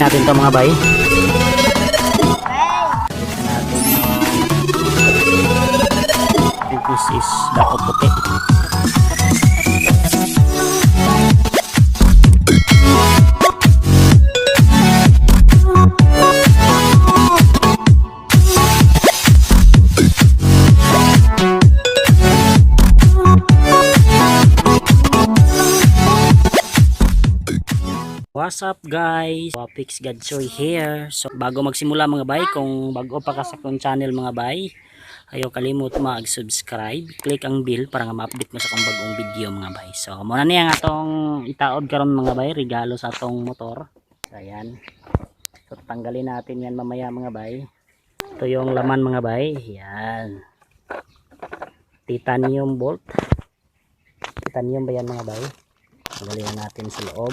natin to mga bay. This is dako puti. What's up guys? Wapix Gadsoy here. So bago magsimula mga bay, kung bago pa ka sa akong channel mga bay, ayaw kalimut mag-subscribe, click ang bell para nga ma-update mo sa kung bagong video mga bay. So muna niya nga atong itaod karon mga bay, regalo sa atong motor. Ayan. So tanggalin natin yan mamaya mga bay. Ito yung laman mga bay. Yan. Titanium bolt. Titanium ba yan mga bay? Tanggalin natin sa loob.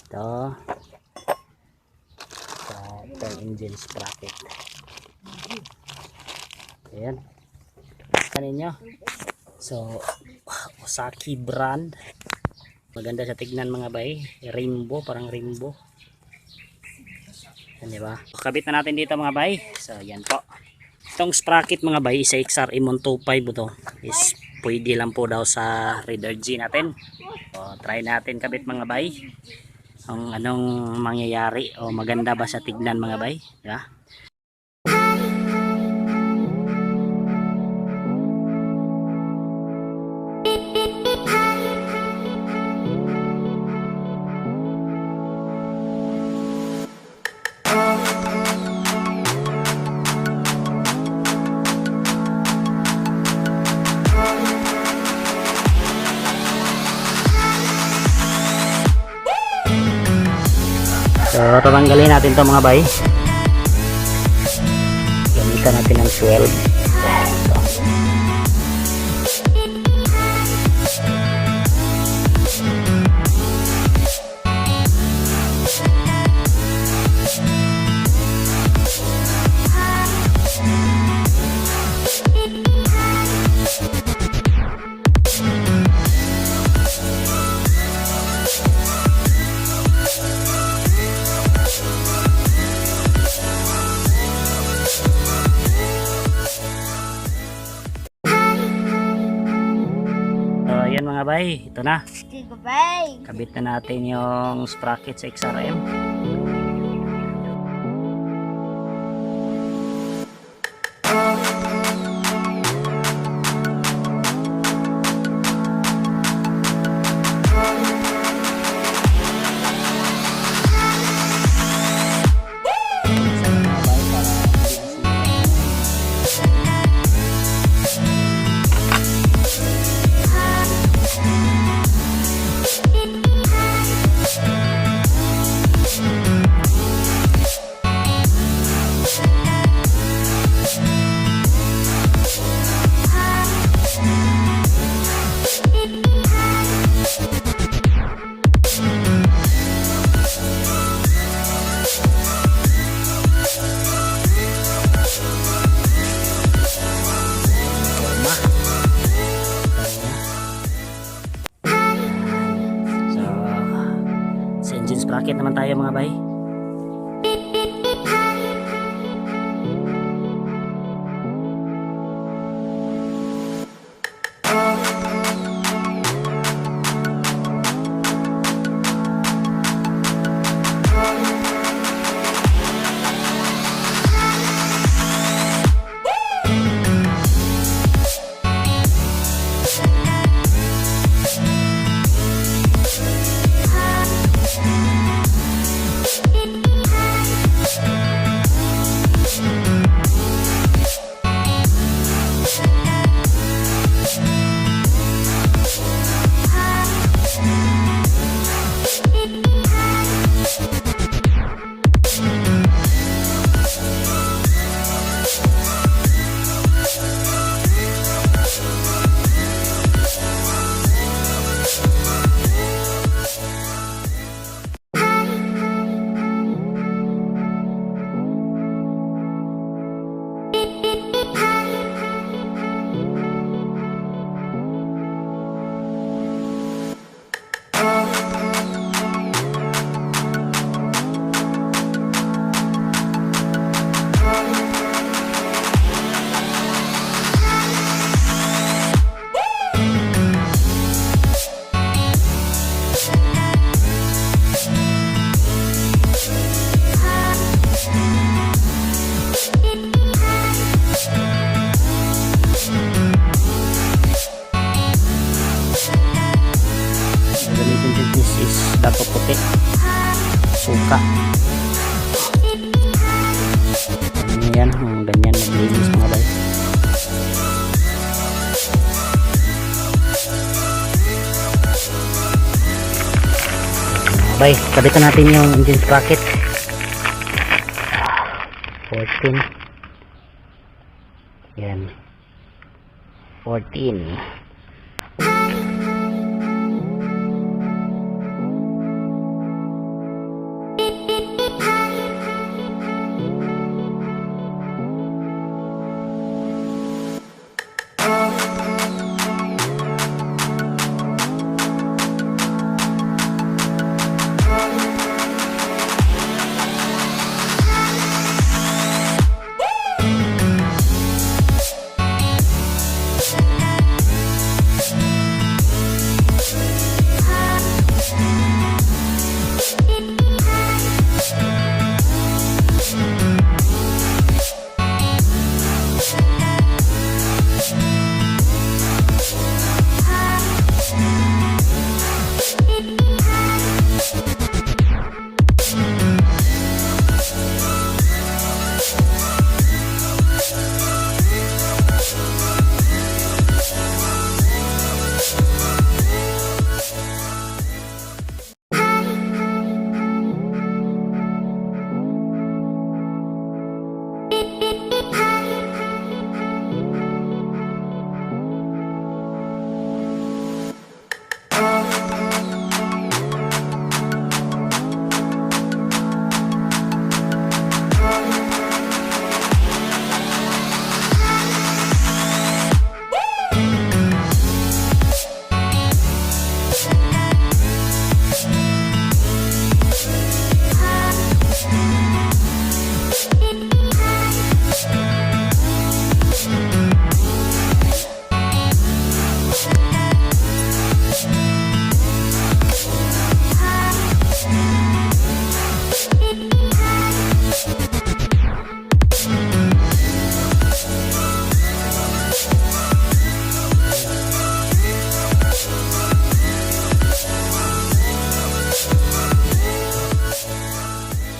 Ito engine sprocket. Ayan, kaninyo. So Osaki brand, maganda sa tignan mga bay. Rainbow, parang rainbow. Yan, diba? Kabit na natin dito mga bay. So yan po, itong sprocket mga bay sa XRM 125 ito is pwede lang po daw sa Raiderjfi natin. So try natin kabit mga bay, ang anong mangyayari o maganda ba sa tignan mga bay, diba? So tatanggalin natin to mga bay. Gamitan natin ng 12. Ayan mga bay, ito na. Kabit na natin yung sprocket sa XRM. Engine sprocket naman tayo mga bay. puti. Suka. Yan, ganyan naglinis mga bay. Bay, kabitan natin yung engine sprocket. 14. Yan. 14.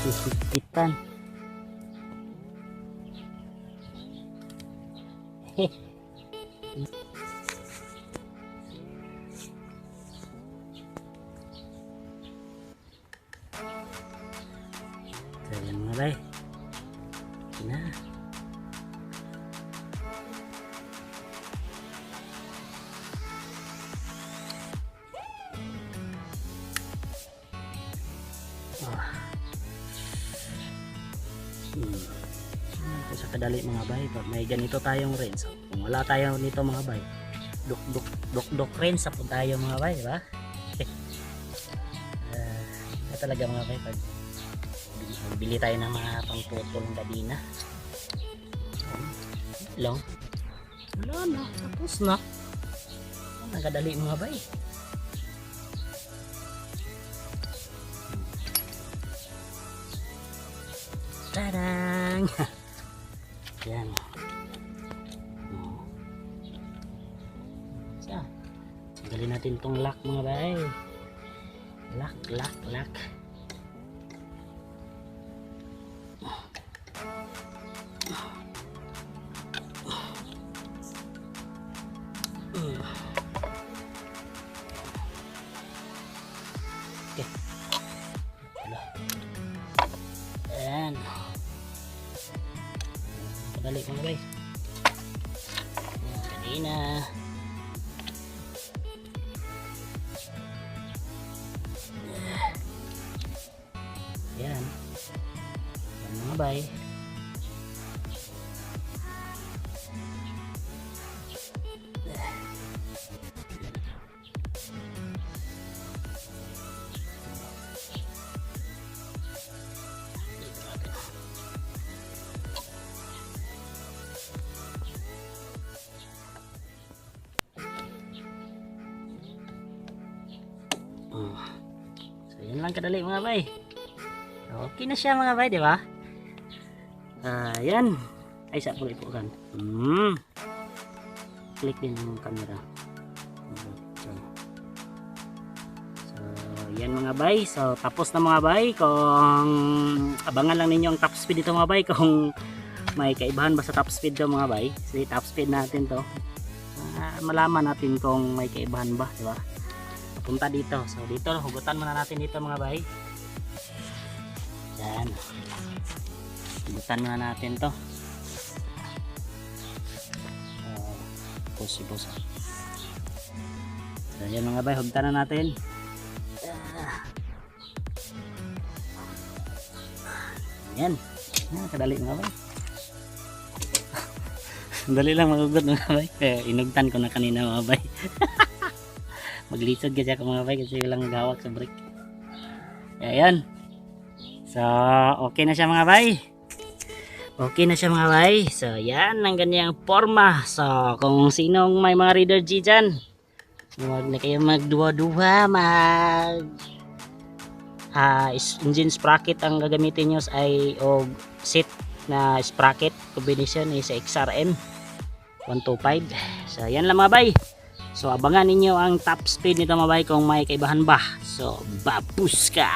Sisipitan. Ayan mga bay. Na. Ito sa kadali mga bay, pag may ganito tayong rinse, kung wala tayo nito mga bay, duk rinse sa po tayo mga bay, diba? Talaga mga bay, pag bili tayo ng mga pangputol ng kadina, lang wala na, tapos na. Nagkadali mga bay. Tadang! Yan. So, tanggalin natin itong lock mga bay. Lock. Okay. Ayan. Kadali mga bay. Kanina. Ayan. Ayan mga bay. So yan lang kadali mga bay. Okay na siya mga bay, di ba? Yan. Ay sa pulay po kan. Click din yung camera. So yan mga bay. So tapos na mga bay. Kung abangan lang ninyo ang top speed dito mga bay. Kung may kaibahan ba sa top speed daw mga bay. So top speed natin to. Malaman natin kung may kaibahan ba, di ba? Punta dito. So dito hugutan muna natin dito mga bay. Yan. Hugutan muna natin to. Pus. So yan mga bay, hugutan na natin. Yan. Kadali mga bay. Dali lang magugot mga bay. Inugtan ko na kanina mga bay. Maglisod kasi ako mga bay kasi walang maghawak sa brake. Ayan. So okay na siya mga bay. Okay na siya mga bay. So yan ang ganyang forma. So kung sinong may mga Raiderjfi dyan, huwag na kayo magduwa-duwa, engine sprocket ang gagamitin nyo ay set na sprocket combination is sa XRM 125. So yan lang mga bay. So abangan ninyo ang top speed nito mga bay kung may kaibahan ba. So babuska.